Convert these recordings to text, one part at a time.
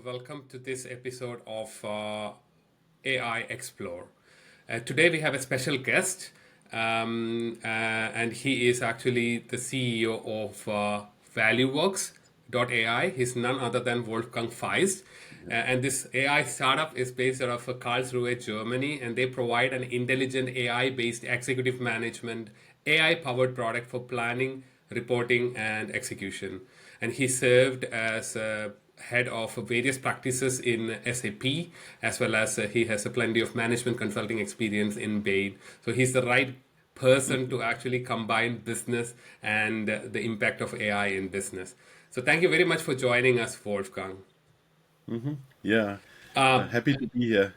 welcome to this episode of AIExplore. Today we have a special guest, and he is actually the CEO of Valueworks.AI. He's none other than Wolfgang Faisst. And this AI startup is based out of Karlsruhe, Germany, and they provide an intelligent AI-based executive management, AI-powered product for planning, reporting, and execution. And he served as head of various practices in SAP, as well as he has a plenty of management consulting experience in Bain. So he's the right person to actually combine business and the impact of AI in business. So thank you very much for joining us, Wolfgang. Yeah, Um, happy to be here.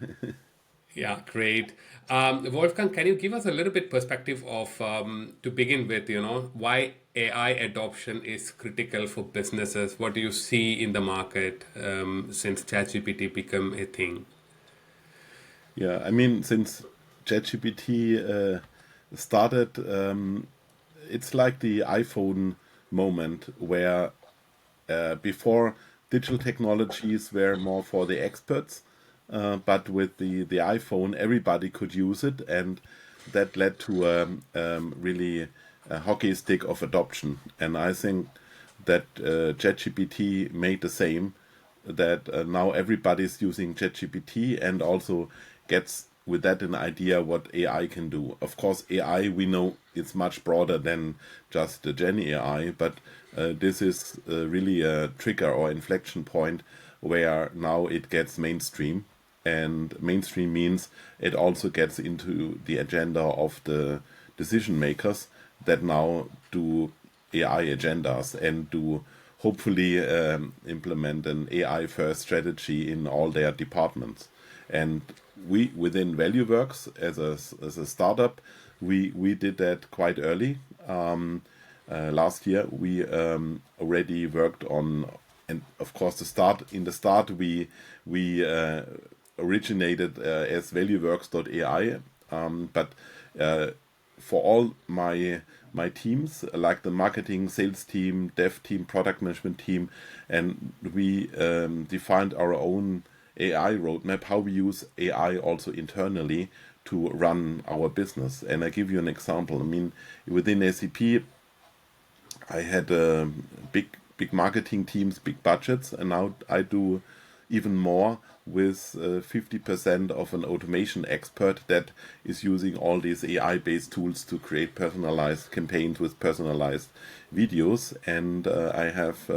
Yeah, great. Wolfgang, can you give us a little bit perspective of, to begin with, why AI adoption is critical for businesses? What do you see in the market since ChatGPT become a thing? Yeah, I mean, since ChatGPT started, it's like the iPhone moment where before digital technologies were more for the experts, but with the iPhone, everybody could use it, and that led to really a hockey stick of adoption. And I think that ChatGPT made the same. That now everybody's using ChatGPT and also gets with that an idea what AI can do. Of course, AI we know it's much broader than just the Gen AI, but this is really a trigger or inflection point where now it gets mainstream, and mainstream means it also gets into the agenda of the decision makers that now do AI agendas and do hopefully implement an AI first strategy in all their departments. And we within Valueworks as a startup, we did that quite early. Last year we already worked on, and of course the start we originated as Valueworks.AI, but for all my teams, like the marketing, sales team, dev team, product management team, and we defined our own AI roadmap, how we use AI also internally to run our business. And I give you an example. I mean, within SAP, I had big marketing teams, big budgets, and now I do even more with 50% of an automation expert that is using all these AI-based tools to create personalized campaigns with personalized videos. And I have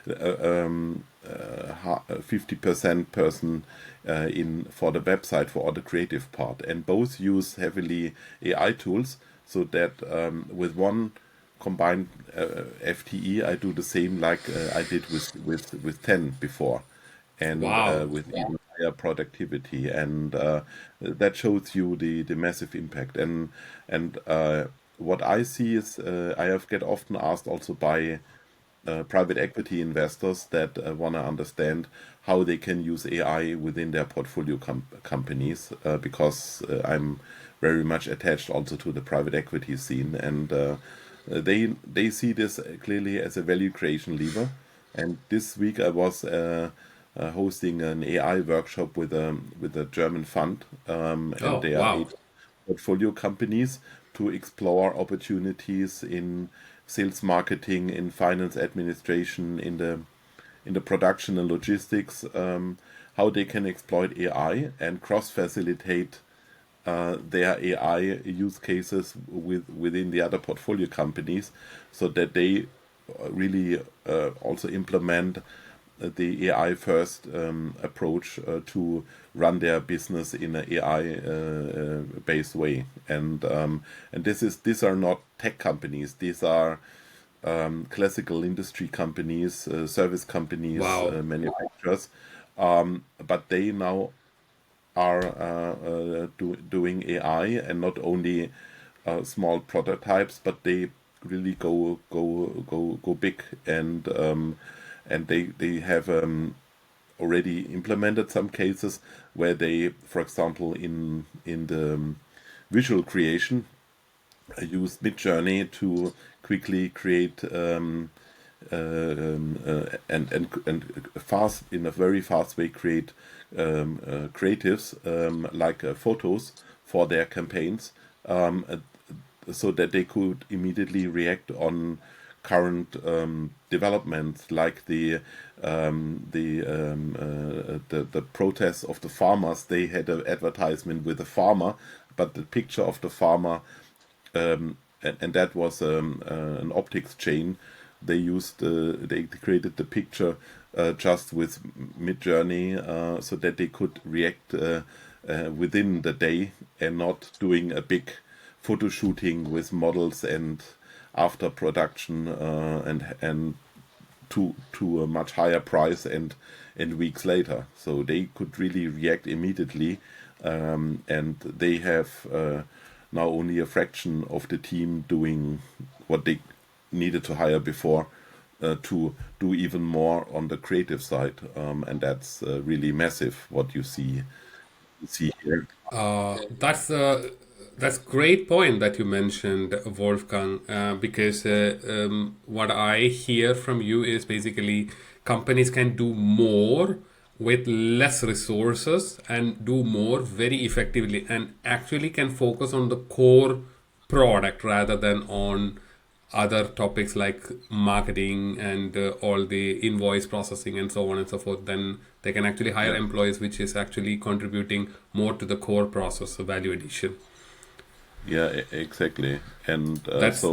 50% person in for the website for all the creative part. And both use heavily AI tools, so that with one combined FTE, I do the same like I did with 10 before, and Wow. with even higher productivity, and that shows you the massive impact. And what I see is I have get often asked also by private equity investors that want to understand how they can use AI within their portfolio companies, because I'm very much attached also to the private equity scene, and they see this clearly as a value creation lever. And this week I was hosting an AI workshop with a German fund, and Oh, there are wow. 8 portfolio companies to explore opportunities in sales, marketing, in finance, administration, in the production and logistics, how they can exploit AI and cross facilitate their AI use cases within the other portfolio companies, so that they really also implement the AI first approach to run their business in an AI based way. And these are not tech companies. These are classical industry companies, service companies, Wow. manufacturers. But they now are doing AI, and not only small prototypes, but they really go big, and they have already implemented some cases where they, for example, in the visual creation, used Midjourney to quickly create and fast, in a very fast way, create creatives, like photos for their campaigns, so that they could immediately react on current developments, like the protests of the farmers. They had an advertisement with a farmer, but the picture of the farmer, and that was an optics chain. They used they created the picture just with Midjourney, so that they could react within the day, and not doing a big photo shooting with models and after production, and to a much higher price, and weeks later. So they could really react immediately, and they have now only a fraction of the team doing what they needed to hire before, to do even more on the creative side, and that's really massive what you see here. That's great point that you mentioned, Wolfgang, because what I hear from you is basically companies can do more with less resources and do more very effectively, and actually can focus on the core product rather than on other topics like marketing and all the invoice processing and so on and so forth. Then they can actually hire Yeah, employees, which is actually contributing more to the core process, the value addition. yeah, exactly. And That's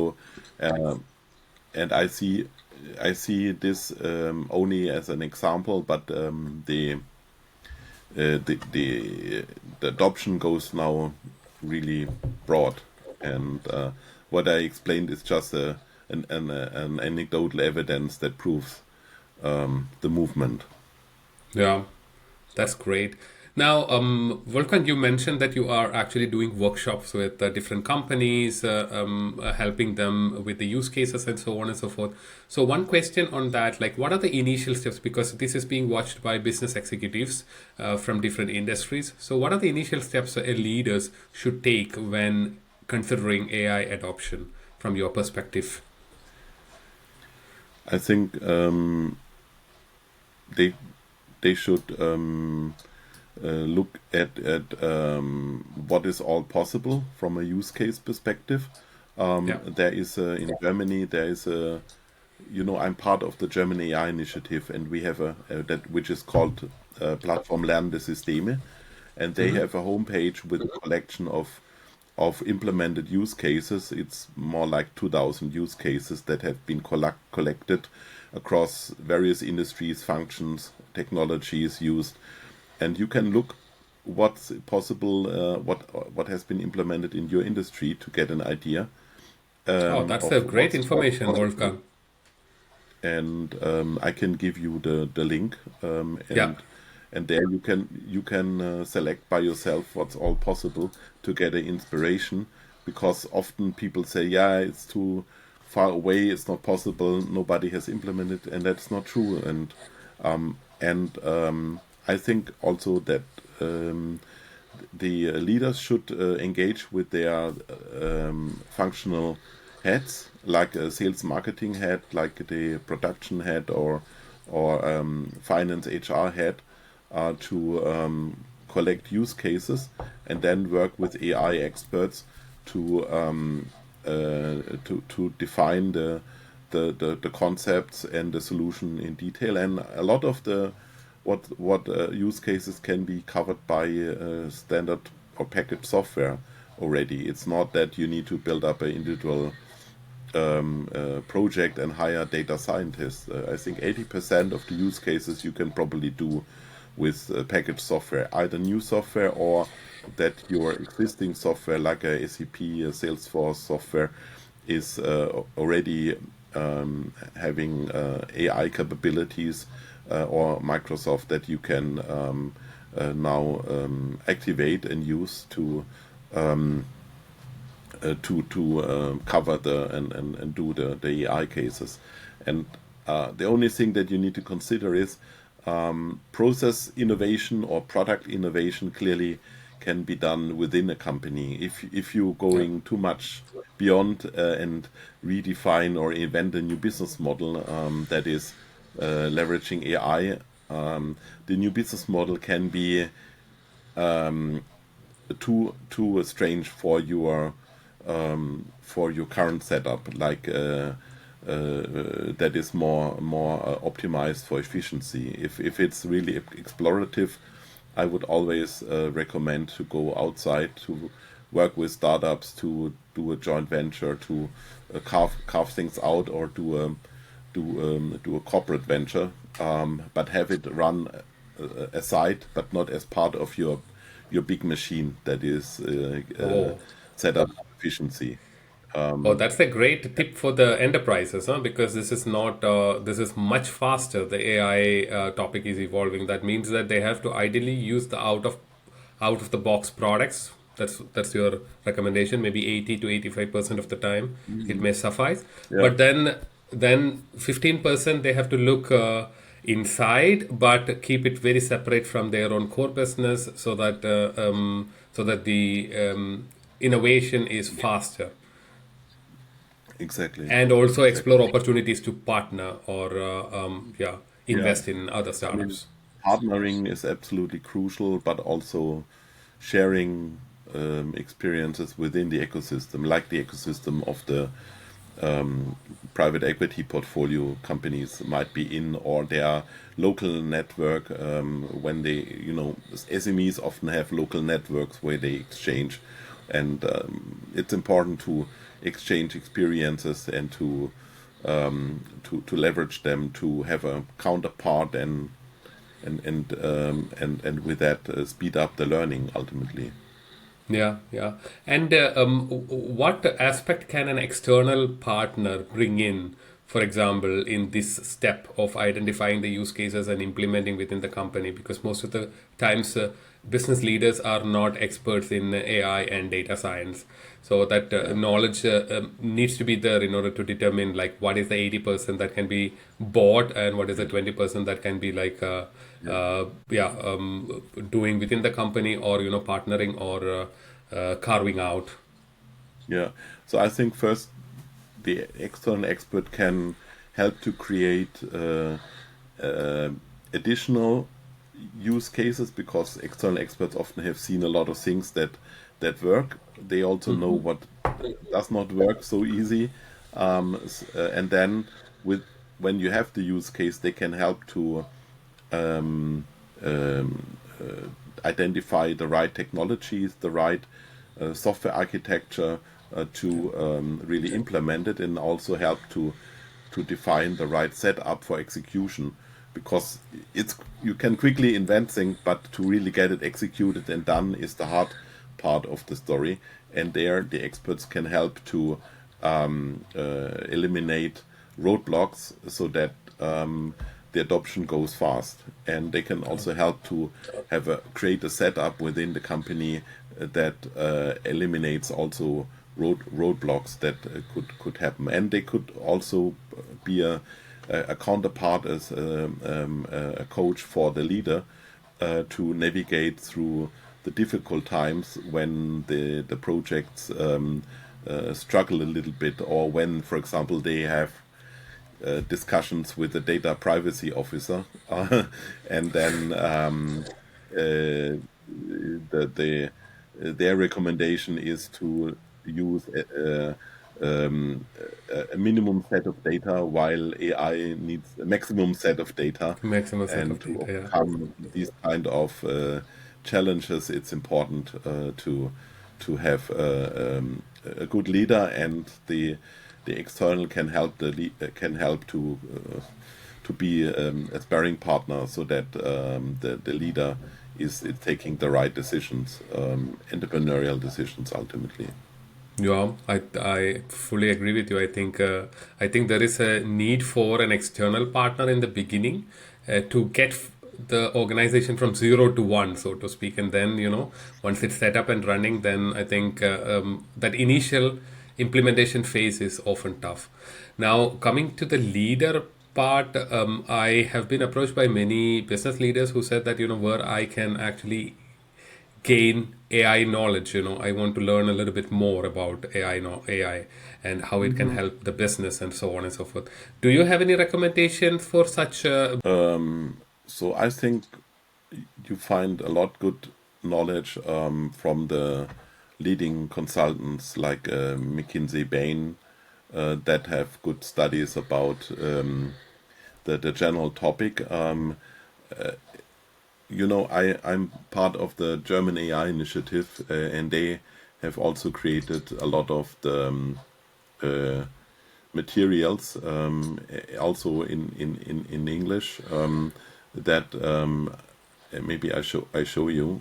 and I see this only as an example, but the adoption goes now really broad, and what I explained is just an anecdotal evidence that proves the movement. yeah, that's great. Now, Wolfgang, you mentioned that you are actually doing workshops with different companies, helping them with the use cases and so on and so forth. So, one question on that, like, what are the initial steps? Because this is being watched by business executives from different industries. So, what are the initial steps leaders should take when considering AI adoption from your perspective? I think they they should look at what is all possible from a use case perspective. Yeah. There is in Germany, there is a, I'm part of the German AI initiative, and we have a that which is called Plattform Lernende Systeme, and they have a homepage with a collection of implemented use cases. It's more like 2,000 use cases that have been collected across various industries, functions, technologies used, and you can look what's possible, what has been implemented in your industry, to get an idea Oh, that's a of great what's information, possible. Wolfgang. And I can give you the link, Yeah. and there you can select by yourself what's all possible to get an inspiration, because often people say, yeah, it's too far away, it's not possible, nobody has implemented, and that's not true. And I think also that the leaders should engage with their functional heads, like a sales marketing head, like the production head, or finance HR head, to collect use cases, and then work with AI experts to to define the concepts and the solution in detail. And a lot of the what use cases can be covered by standard or packaged software already. It's not that you need to build up an individual project and hire data scientists. I think 80% of the use cases you can probably do with packaged software, either new software, or that your existing software, like a SAP, a Salesforce software, is already having AI capabilities, or Microsoft, that you can now activate and use to cover and do the AI cases. And the only thing that you need to consider is process innovation or product innovation clearly can be done within a company. If you're going too much beyond and redefine or invent a new business model that is leveraging AI, the new business model can be too strange for your current setup, like that is more optimized for efficiency. If it's really explorative, I would always recommend to go outside to work with startups, to do a joint venture, to carve things out, or do a corporate venture, but have it run aside, but not as part of your big machine that is Oh. set up for efficiency. Oh, that's a great tip for the enterprises, huh? Because this is not, this is much faster. The AI topic is evolving. That means that they have to ideally use the out of the box products. That's your recommendation. Maybe 80 to 85% of the time it may suffice. Yeah, But then 15% they have to look inside, but keep it very separate from their own core business, so that the innovation is faster, exactly, and also explore exactly. opportunities to partner or yeah, Yeah, invest in other I mean, startups. partnering is absolutely crucial, but also sharing experiences within the ecosystem, like the ecosystem of the private equity portfolio companies might be in, or their local network. When SMEs often have local networks where they exchange, and it's important to exchange experiences and to leverage them, to have a counterpart, and with that speed up the learning ultimately. Yeah, yeah. And what aspect can an external partner bring in, for example, in this step of identifying the use cases and implementing within the company? Because most of the times, business leaders are not experts in AI and data science. So that Yeah, knowledge needs to be there in order to determine like what is the 80% that can be bought and what is the yeah, 20% that can be like yeah. yeah, doing within the company, or partnering, or carving out. Yeah. So I think first the external expert can help to create uh, additional use cases, because external experts often have seen a lot of things that work. They also know what does not work so easy, and then with when you have the use case, they can help to um, um, identify the right technologies, the right software architecture to really implement it, and also help to define the right setup for execution. Because it's you can quickly invent things, but to really get it executed and done is the hard part of the story. And there, the experts can help to eliminate roadblocks so that the adoption goes fast. And they can also help to create a setup within the company that eliminates also roadblocks that could happen. And they could also be a counterpart as a coach for the leader to navigate through the difficult times when the projects struggle a little bit, or when, for example, they have discussions with the data privacy officer, and then their recommendation is to use a minimum set of data, while AI needs a maximum set of data. Maximum set And of to data. Yeah. overcome these kind of challenges, it's important to have a good leader, and the external can help can help to be a sparring partner, so that the leader is taking the right decisions, entrepreneurial decisions ultimately. Yeah, I fully agree with you. I think there is a need for an external partner in the beginning to get the organization from zero to one, so to speak, and then once it's set up and running, then I think that initial implementation phase is often tough. Now, coming to the leader part, I have been approached by many business leaders who said that where I can actually gain AI knowledge. I want to learn a little bit more about AI and how it can help the business and so on and so forth. Do you have any recommendations for such? So I think you find a lot good knowledge from the leading consultants like McKinsey, Bain, that have good studies about the general topic. I'm part of the German AI initiative, and they have also created a lot of the uh, materials, also in English, that maybe I show you.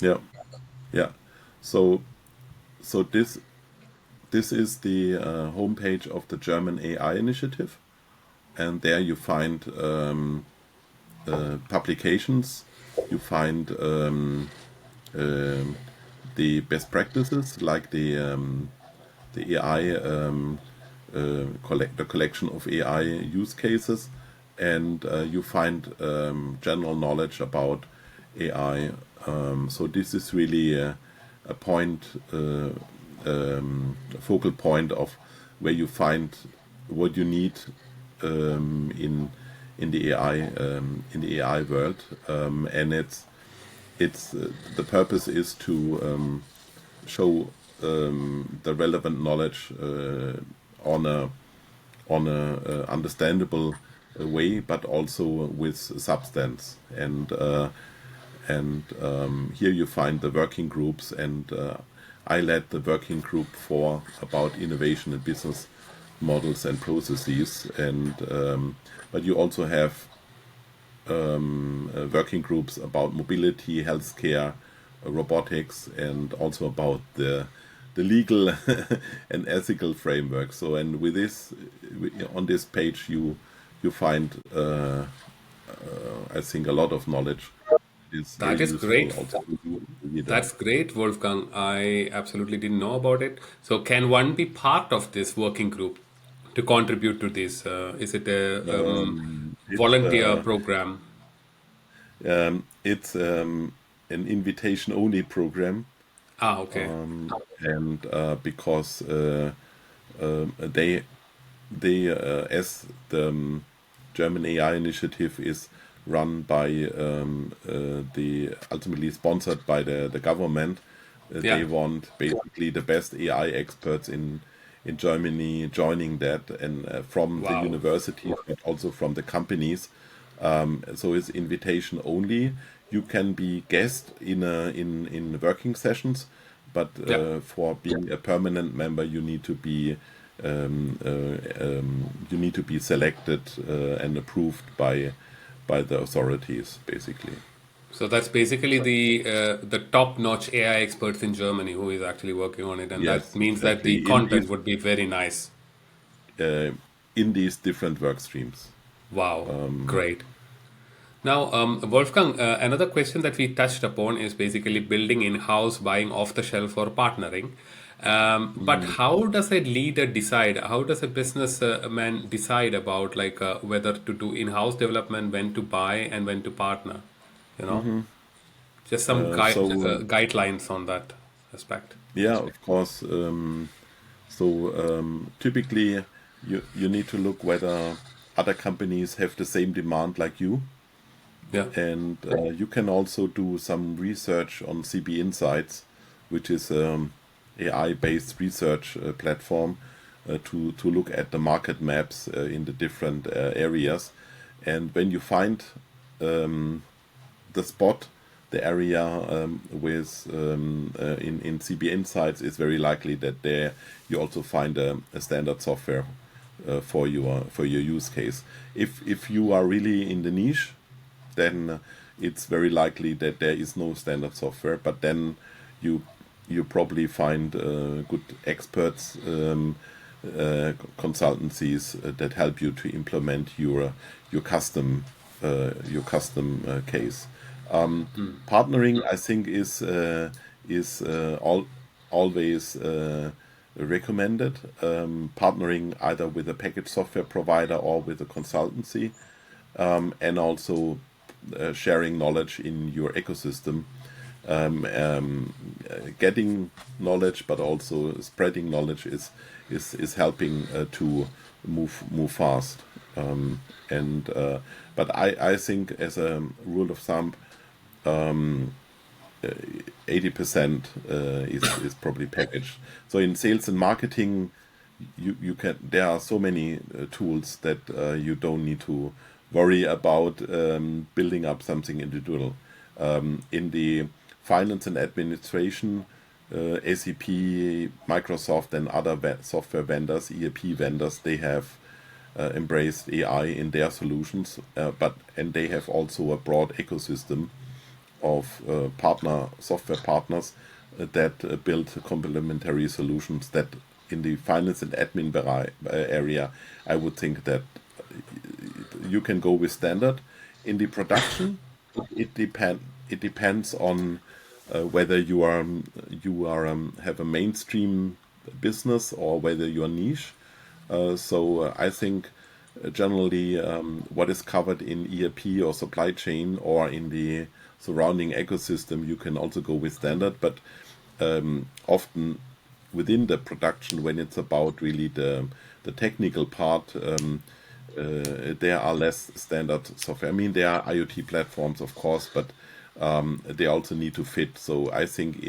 Yeah, yeah. So so this is the homepage of the German AI initiative, and there you find publications. You find um, the best practices, like the AI the collection of AI use cases, and you find general knowledge about AI. So this is really a point, a focal point of where you find what you need in the AI world, and it's the purpose is to show the relevant knowledge on a understandable way, but also with substance. And here you find the working groups, and I led the working group for about innovation and business models and processes, and but you also have working groups about mobility, healthcare, robotics, and also about the legal and ethical framework. So, and with this, on this page, you find, I think, a lot of knowledge. It's very That is useful great. also to read that. That's great, Wolfgang. I absolutely didn't know about it. So, can one be part of this working group to contribute to this? Is it a It's volunteer program? it's an invitation only program, Ah, okay. and because they as the German AI initiative is run by the ultimately sponsored by the government, Yeah. they want basically the best AI experts in Germany joining that, and from the Wow. universities, but also from the companies. So it's invitation only. You can be guest in working sessions, but Yeah. for being a permanent member, you need to be selected and approved by the authorities, basically. So that's basically the top-notch AI experts in Germany who is actually working on it, and that Yes, means that the exactly. content would be very nice. Uh, in these different work streams. Wow, great. Now, Wolfgang, another question that we touched upon is basically building in-house, buying off-the-shelf, or partnering. But Mhm. how does a leader decide? How does a business man decide about like whether to do in-house development, when to buy, and when to partner? You know, Mhm. just some So guidelines on that aspect. yeah, of course. So typically, you need to look whether other companies have the same demand like you, Yeah. and you can also do some research on CB Insights, which is AI-based research platform to look at the market maps in the different areas. And when you find the spot, the area with in CB Insights, is very likely that there you also find a standard software for your use case. If you are really in the niche, then it's very likely that there is no standard software. But then you you probably find good experts, consultancies that help you to implement your custom case. Partnering, I think, is always recommended. Partnering either with a package software provider or with a consultancy, and also sharing knowledge in your ecosystem. getting knowledge, but also spreading knowledge is helping to move fast. And But I think, as a rule of thumb, 80% is probably packaged. So in sales and marketing, you can, there are so many tools that you don't need to worry about building up something individual. In the finance and administration, SAP, Microsoft, and other software vendors, ERP vendors, they have embraced AI in their solutions, and they have also a broad ecosystem of software partners that build complementary solutions. That in the finance and admin area, I would think that you can go with standard. In the production, it depends on whether you have a mainstream business or whether you are niche. So I think generally what is covered in ERP or supply chain or in the surrounding ecosystem, you can also go with standard. But often within the production, when it's about really the technical part, there are less standard software. I mean, there are IoT platforms, of course, but they also need to fit. So I think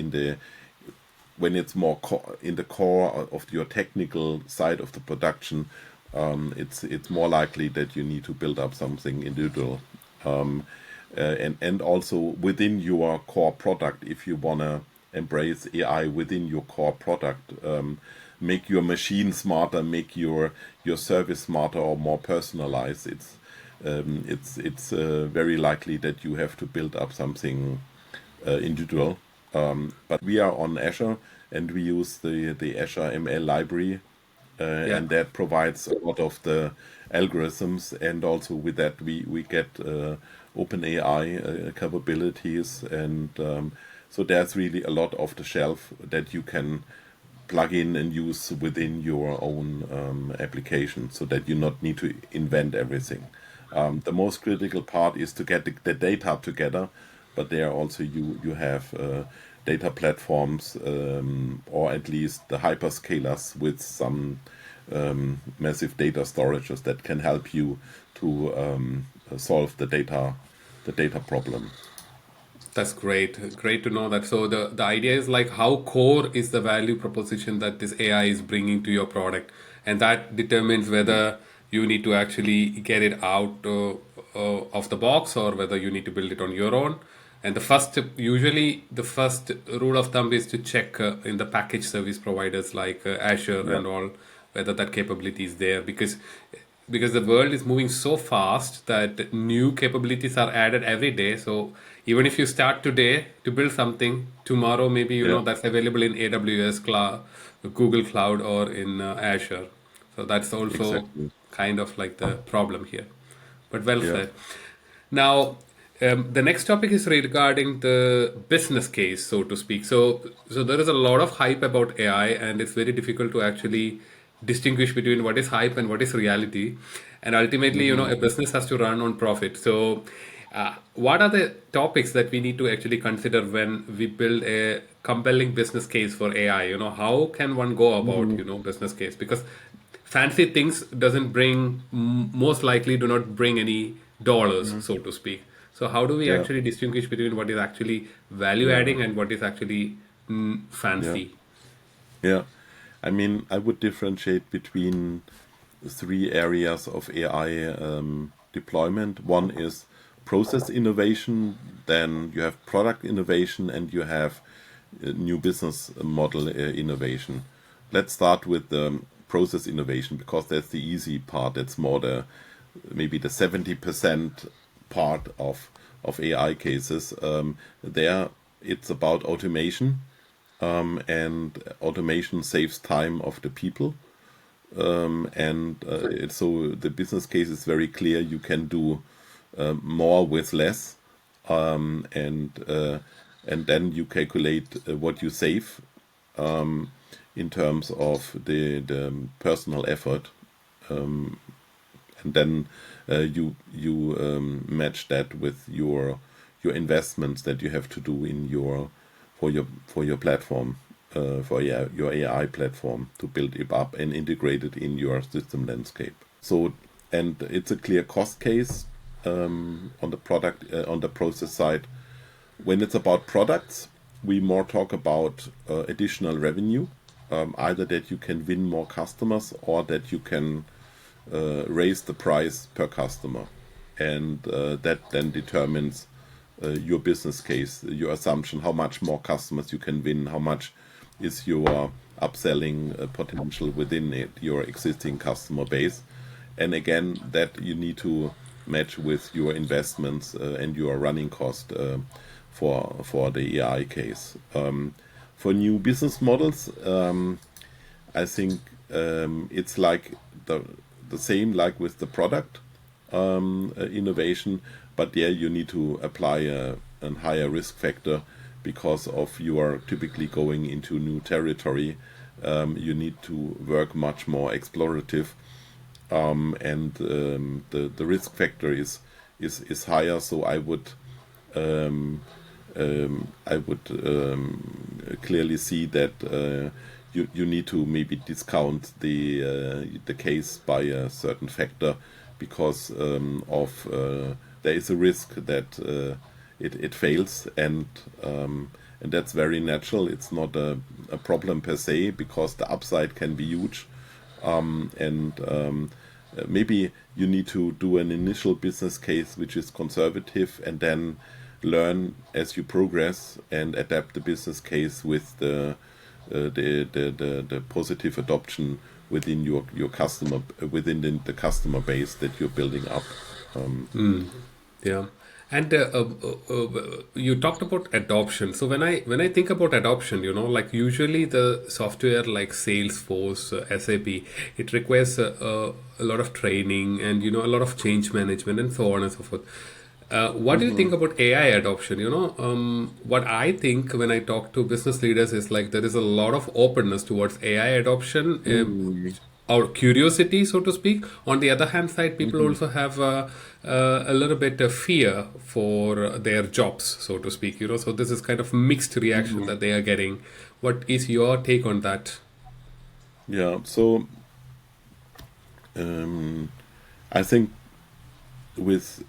when it's more in the core of your technical side of the production, it's more likely that you need to build up something individual. And also within your core product, if you want to embrace AI within your core product, make your machine smarter, make your service smarter or more personalized, it's very likely that you have to build up something individual. But we are on Azure, and we use the Azure ML library, Yeah. and that provides a lot of the algorithms, and also with that we get OpenAI capabilities, and so there's really a lot off the shelf that you can plug in and use within your own application, so that you not need to invent everything. The most critical part is to get the data together, but there also you have data platforms, or at least the hyperscalers with some massive data storages that can help you to solve the data problem. That's great. Great to know that. So the idea is like how core is the value proposition that this AI is bringing to your product, and that determines whether you need to actually get it out of the box or whether you need to build it on your own. And usually the first rule of thumb is to check in the package service providers like Azure Yeah, and all, whether that capability is there, because the world is moving so fast that new capabilities are added every day. So even if you start today to build something, tomorrow maybe yeah, that's available in AWS cloud, Google Cloud, or in Azure. So that's also exactly. kind of like the problem here. But well Yeah. said. Now, the next topic is regarding the business case, so to speak. So there is a lot of hype about AI, and it's very difficult to actually distinguish between what is hype and what is reality. And ultimately, Hmm. a business has to run on profit. So, what are the topics that we need to actually consider when we build a compelling business case for AI? How can one go about, Hmm. business case? Because fancy things doesn't bring, most likely do not bring any dollars, Hmm. so to speak. So how do we Yeah, actually distinguish between what is actually value yeah, adding and what is actually yeah, fancy? yeah. I mean, I would differentiate between three areas of AI deployment. One is process innovation, then you have product innovation, and you have new business model innovation. Let's start with the process innovation, because that's the easy part. That's more maybe the 70% part of AI cases. There, it's about automation, and automation saves time of the people, and so the business case is very clear. You can do more with less, and then you calculate what you save in terms of the personal effort, and then you match that with your your investments that you have to do in your for your platform, for your AI platform, to build it up and integrate it in your system landscape. So, and it's a clear cost case on the product on the process side. When it's about products, we more talk about additional revenue, either that you can win more customers or that you can raise the price per customer, and that then determines your business case, your assumption, how much more customers you can win, how much is your upselling potential within it, your existing customer base. And again, that you need to match with your investments and your running cost for the AI case. For new business models, I think it's like the same like with the product innovation, but there you need to apply a higher risk factor because of you are typically going into new territory. You need to work much more explorative, and the risk factor is higher. So I would clearly see that you need to maybe discount the case by a certain factor because there is a risk that it fails, and that's very natural. It's not a problem per se because the upside can be huge, and maybe you need to do an initial business case which is conservative and then learn as you progress and adapt the business case with the positive adoption within your customer, within the customer base that you're building up. Yeah. And you talked about adoption. So when I think about adoption, like usually the software like Salesforce, SAP, it requires a lot of training and a lot of change management and so on and so forth. What do you think about AI adoption? What I think when I talk to business leaders is like there is a lot of openness towards AI adoption, or curiosity, so to speak. On the other hand side, people also have a little bit of fear for their jobs, so to speak. So this is kind of mixed reaction that they are getting. What is your take on that? Yeah, so I think with,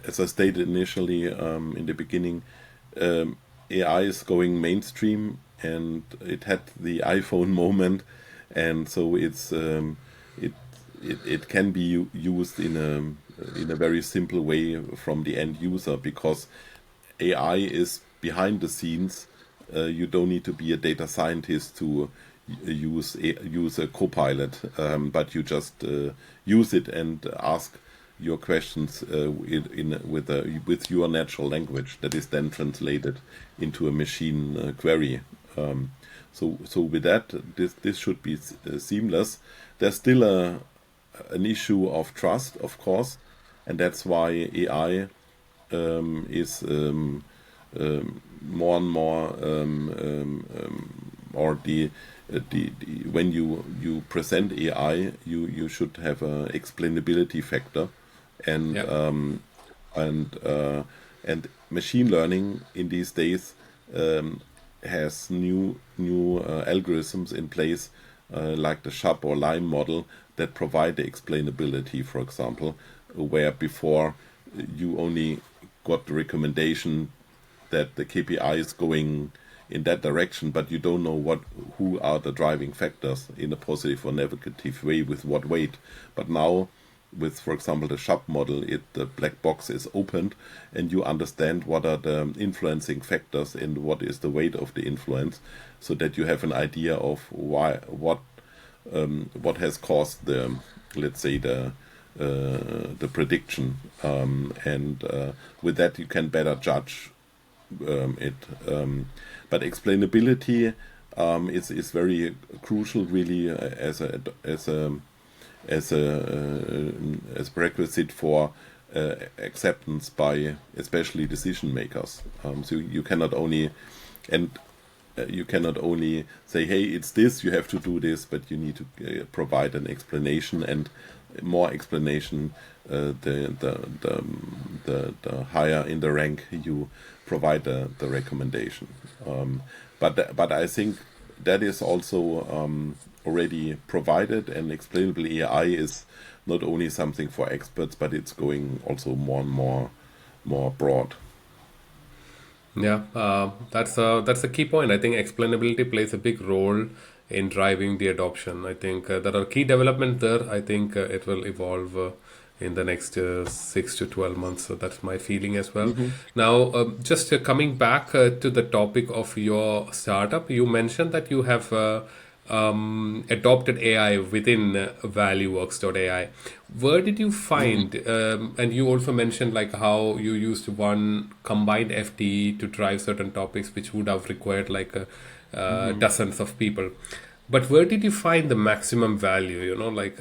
as I stated initially in the beginning, AI is going mainstream, and it had the iPhone moment, and so it can be used in a very simple way from the end user because AI is behind the scenes. You don't need to be a data scientist to use a copilot, but you just use it and ask your questions with your natural language that is then translated into a machine query. So with that, this should be seamless. There's still an issue of trust, of course, and that's why AI is more and more, or the when you present AI, you should have a explainability factor, and Yeah. And machine learning in these days has new algorithms in place, like the SHAP or LIME model that provide the explainability, for example, where before you only got the recommendation that the KPI is going in that direction, but you don't know who are the driving factors in a positive or negative way with what weight. But now, with, for example, the SHAP model, the black box is opened, and you understand what are the influencing factors and what is the weight of the influence, so that you have an idea of what has caused the, let's say, the prediction, and with that you can better judge it. But explainability is very crucial, really, as prerequisite for acceptance by especially decision makers. So you cannot only say, hey, it's this, you have to do this, but you need to provide an explanation, and more explanation, the the higher in the rank you provide the recommendation. But I think that is also already provided, and explainable AI is not only something for experts, but it's going also more and more broad. Yeah, that's a key point. I think explainability plays a big role in driving the adoption. I think there are key developments there. I think it will evolve in the next 6 to 12 months. So that's my feeling as well. Now, just coming back to the topic of your startup, you mentioned that you have adopted AI within Valueworks.AI. Where did you find, and you also mentioned like how you used one combined FTE to drive certain topics which would have required like dozens of people. But where did you find the maximum value? Like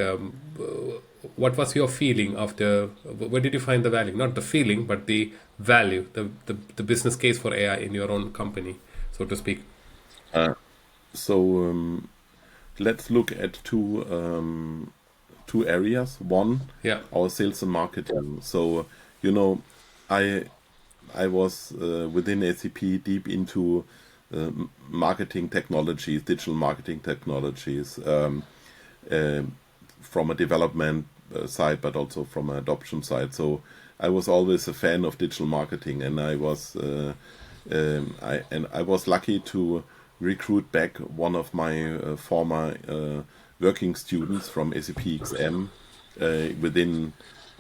what was your feeling after, where did you find the value? Not the feeling, but the value, the business case for AI in your own company, so to speak. So let's look at two areas. One, Yeah. our sales and marketing. So I I was within SAP deep into marketing technologies, digital marketing technologies, from a development side, but also from an adoption side. So I was always a fan of digital marketing, and I was lucky to recruit back one of my former working students from SAP XM within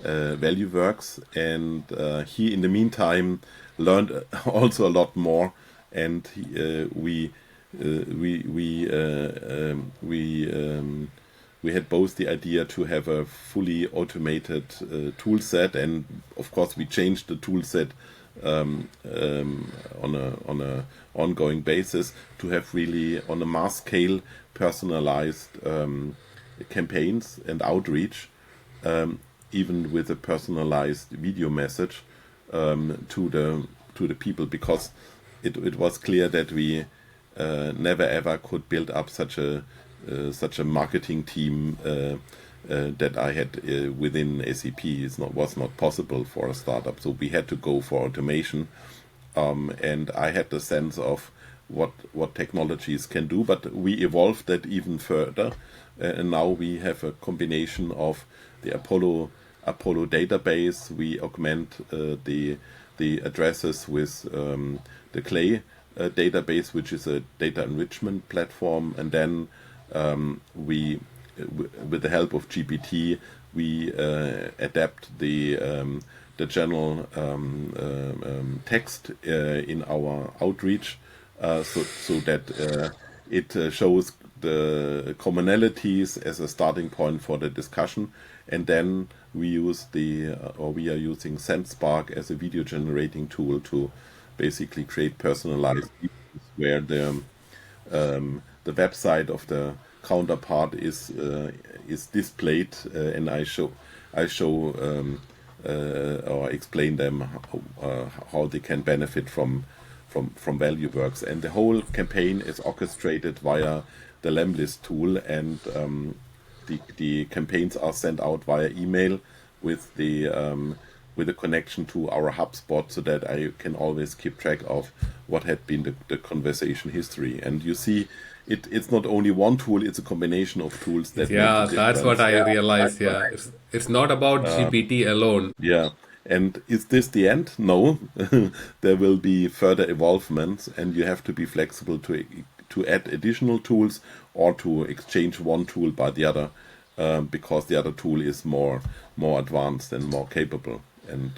Valueworks, and he in the meantime learned also a lot more, and we had both the idea to have a fully automated tool set, and of course we changed the tool set on a ongoing basis to have really on a mass scale personalized campaigns and outreach, even with a personalized video message to the people, because it was clear that we never ever could build up such a marketing team that I had within SAP. Was not possible for a startup, so we had to go for automation, and I had the sense of what technologies can do, but we evolved that even further, and now we have a combination of the Apollo database. We augment the addresses with the Clay database, which is a data enrichment platform, and then with the help of GPT, we adapt the general text in our outreach, so that it shows the commonalities as a starting point for the discussion, and then we use we are using SendSpark as a video generating tool to basically create personalized videos where the website of the counterpart is displayed, and I show or explain them how they can benefit from Valueworks, and the whole campaign is orchestrated via the Lemlist tool, and the campaigns are sent out via email with a connection to our HubSpot, so that I can always keep track of what had been the conversation history. And you see, it's not only one tool; it's a combination of tools that. Yeah, make the that's what I difference. realized. Yeah, it's not about GPT alone. Yeah. And is this the end? No. There will be further evolvements, and you have to be flexible to add additional tools or to exchange one tool by the other, because the other tool is more advanced and more capable. And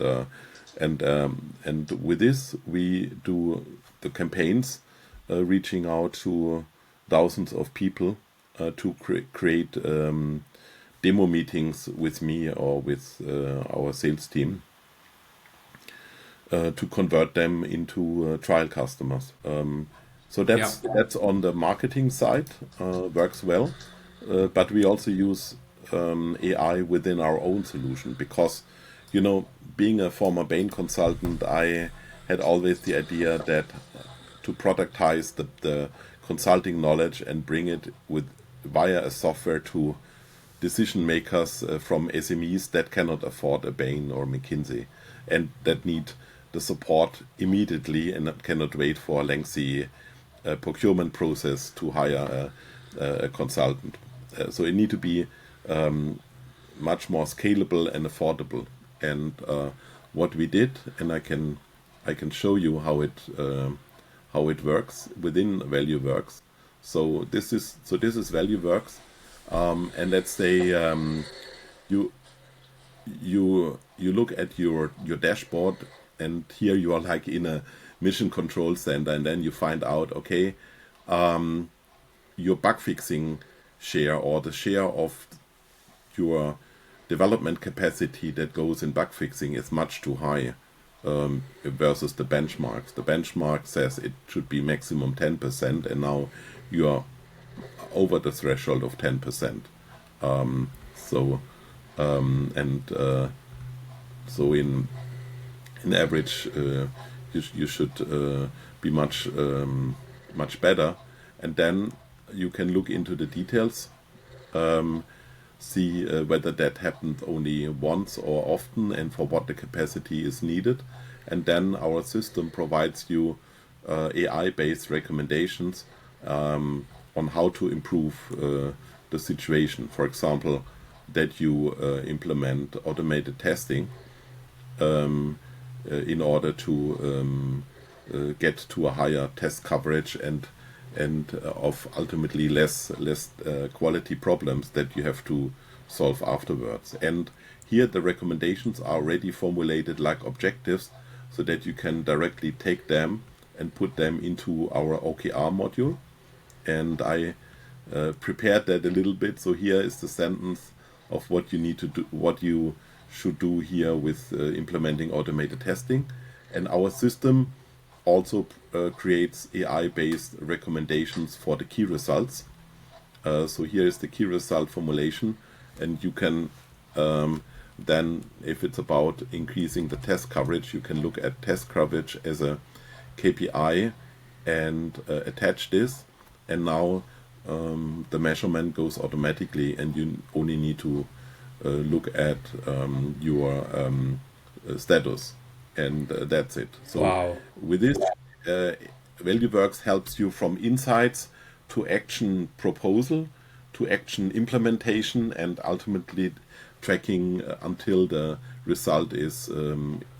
with this, we do the campaigns, reaching out to thousands of people to create demo meetings with me or with our sales team, to convert them into trial customers. So that's on the marketing side, works well, but we also use AI within our own solution, because being a former Bain consultant, I had always the idea that to productize the consulting knowledge and bring it via a software to decision makers from SMEs that cannot afford a Bain or McKinsey. and that need the support immediately and cannot wait for a lengthy procurement process to hire a consultant. So it need to be much more scalable and affordable. And what we did, and I can show you how it works within Valueworks. So this is Valueworks, and let's say you look at your dashboard, and here you are like in a mission control center, and then you find out, okay, your bug fixing share, or the share of your development capacity that goes in bug fixing is much too high versus the benchmarks. The benchmark says it should be maximum 10%, and now you are over the threshold of 10%. So in average, you should be much better, and then you can look into the details, see whether that happened only once or often, and for what the capacity is needed, and then our system provides you AI-based recommendations on how to improve the situation. For example, that you implement automated testing in order to get to a higher test coverage and of ultimately less quality problems that you have to solve afterwards. And here the recommendations are already formulated like objectives, so that you can directly take them and put them into our OKR module. And I prepared that a little bit. So here is the sentence of what you need to do, what you should do here with implementing automated testing. And our system also creates AI-based recommendations for the key results. So here is the key result formulation, and you can then, if it's about increasing the test coverage, you can look at test coverage as a KPI and attach this, and now the measurement goes automatically, and you only need to look at your status, and that's it. So Wow. with this, Valueworks helps you from insights to action proposal to action implementation, and ultimately tracking until the result is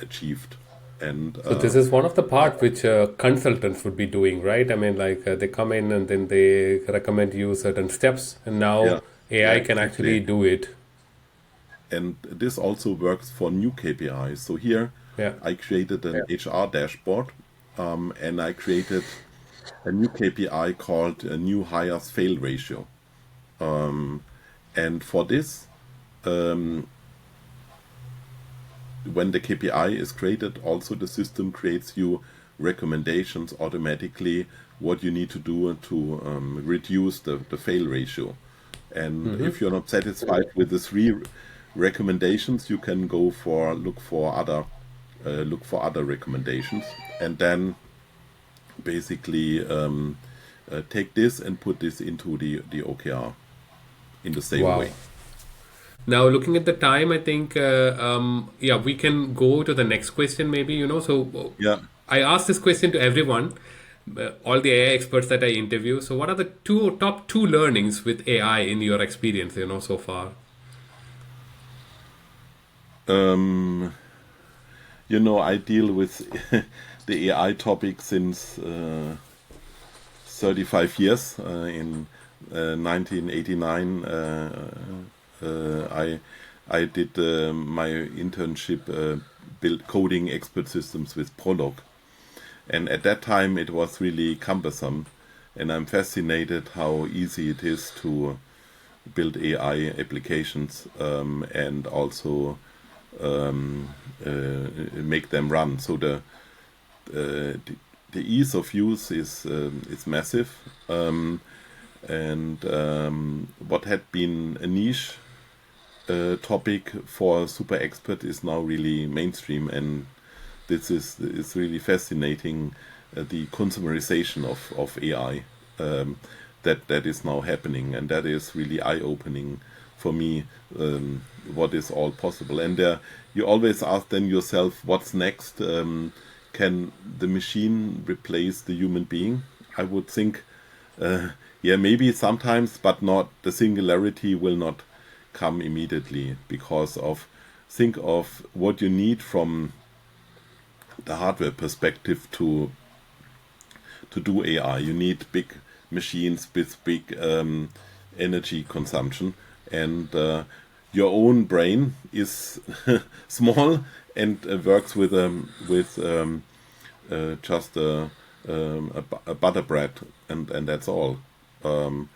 achieved. And So this is one of the part which consultants would be doing, right? I mean, like they come in and then they recommend you certain steps, and now yeah, AI can exactly. actually do it. And this also works for new KPIs. So here Yeah. I created an HR dashboard, and I created a new KPI called a new hires fail ratio. And for this, when the KPI is created, also the system creates you recommendations automatically what you need to do to reduce the fail ratio. And if you're not satisfied with the 3 recommendations, you can go for look for other recommendations, and then basically take this and put this into the OKR in the same Wow. way. Now, looking at the time, I think, yeah, we can go to the next question, maybe, So Yeah. I asked this question to everyone, all the AI experts that I interview. So, what are the top two learnings with AI in your experience, so far? I deal with the AI topic since 35 years. In 1989, I did my internship, built coding expert systems with Prolog, and at that time it was really cumbersome. And I'm fascinated how easy it is to build AI applications, and also make them run. So the ease of use is massive, and what had been a niche topic for super expert is now really mainstream, and this is really fascinating. The consumerization of AI that is now happening, and that is really eye-opening for me, what is all possible. And you always ask then yourself, what's next? Can the machine replace the human being? I would think, yeah, maybe sometimes, but not. The singularity will not come immediately, because of, think of what you need from the hardware perspective to do AI. You need big machines with big energy consumption, and your own brain is small and works with just a butter bread, and that's all. And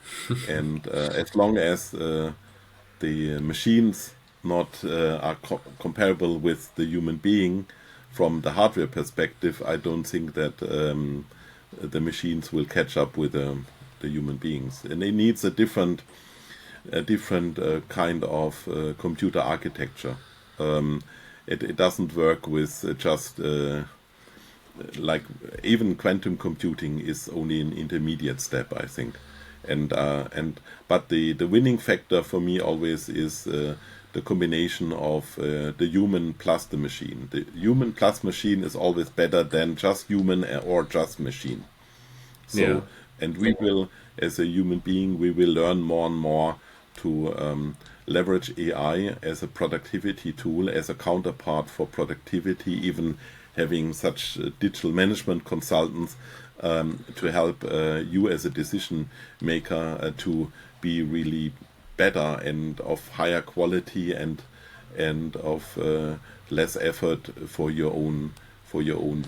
as long as the machines not are comparable with the human being from the hardware perspective, I don't think that the machines will catch up with the human beings, and it needs a different kind of computer architecture. It doesn't work with just like, even quantum computing is only an intermediate step, I think. But the winning factor for me always is the combination of the human plus the machine. The human plus machine is always better than just human or just machine. So, Yeah. and we will, as a human being, we will learn more and more to leverage AI as a productivity tool, as a counterpart for productivity, even having such digital management consultants to help you as a decision maker to be really better and of higher quality and of less effort for your own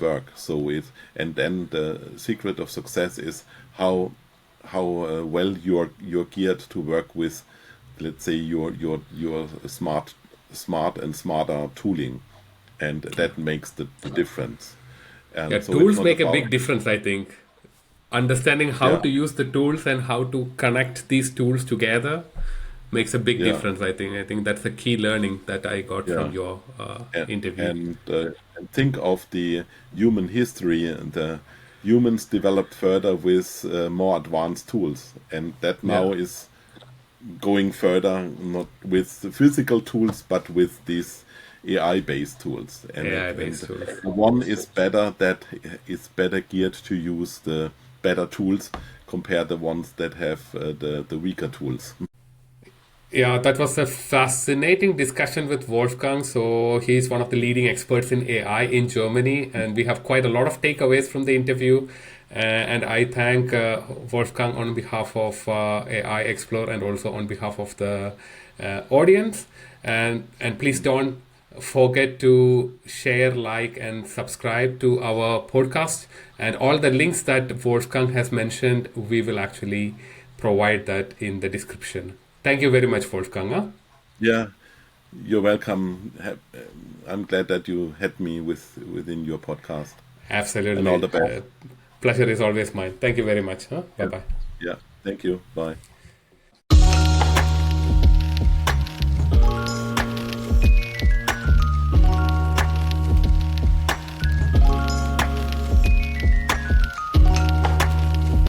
work. So and then the secret of success is how well you're geared to work with, let's say, your smart and smarter tooling, and that makes the difference. And Yeah, so it's tools not make a about, big difference, I think. Understanding how yeah, to use the tools and how to connect these tools together makes a big yeah, difference, I think. I think that's a key learning that I got yeah. from your and interview. and think of the human history, and the humans developed further with more advanced tools, and that Yeah, now is going further, not with physical tools but with these AI based tools, and AI-based tools. the one is better, that is better geared to use the better tools, compare the ones that have the weaker tools. Yeah, that was a fascinating discussion with Wolfgang. So he's one of the leading experts in AI in Germany, and we have quite a lot of takeaways from the interview. And I thank Wolfgang on behalf of AIExplore and also on behalf of the audience. And please don't forget to share, like, and subscribe to our podcast. And all the links that Wolfgang has mentioned, we will actually provide that in the description. Thank you very much, Wolfgang. Huh? Yeah, you're welcome. I'm glad that you had me within your podcast, and all Absolutely. the best. Pleasure is always mine. Thank you very much. Huh? Bye Yeah, bye. yeah. Thank you. Bye.